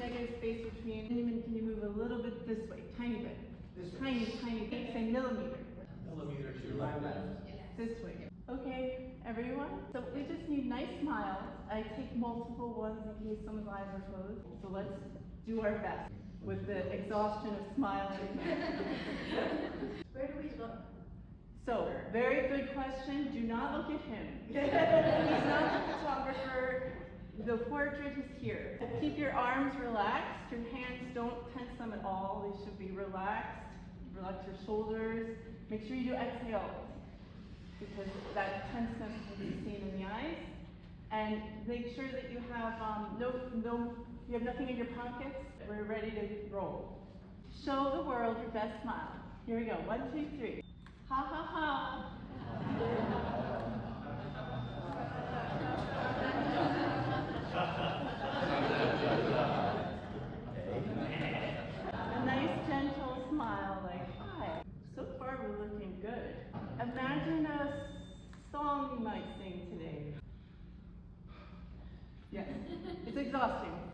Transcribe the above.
negative space between. Even can you move a little bit this way, tiny bit. Tiny. Say millimeter. Millimeter to your left. This way. Okay, everyone. So we just need nice smiles. I take multiple ones in case someone's eyes are closed. So let's do our best with the exhaustion of smiling. Where do we look? So, very good question. Do not look at him. He's not the photographer. The portrait is here. Keep your arms relaxed. Your hands, don't tense them at all. They should be relaxed. Relax your shoulders. Make sure you do exhales, because that tenseness will be seen in the eyes. And make sure that you have you have nothing in your pockets. We're ready to roll. Show the world your best smile. Here we go. 1, 2, 3. Ha ha ha. A nice gentle smile like, hi. So far we're looking good. Imagine a song you might sing today. Yes, it's exhausting.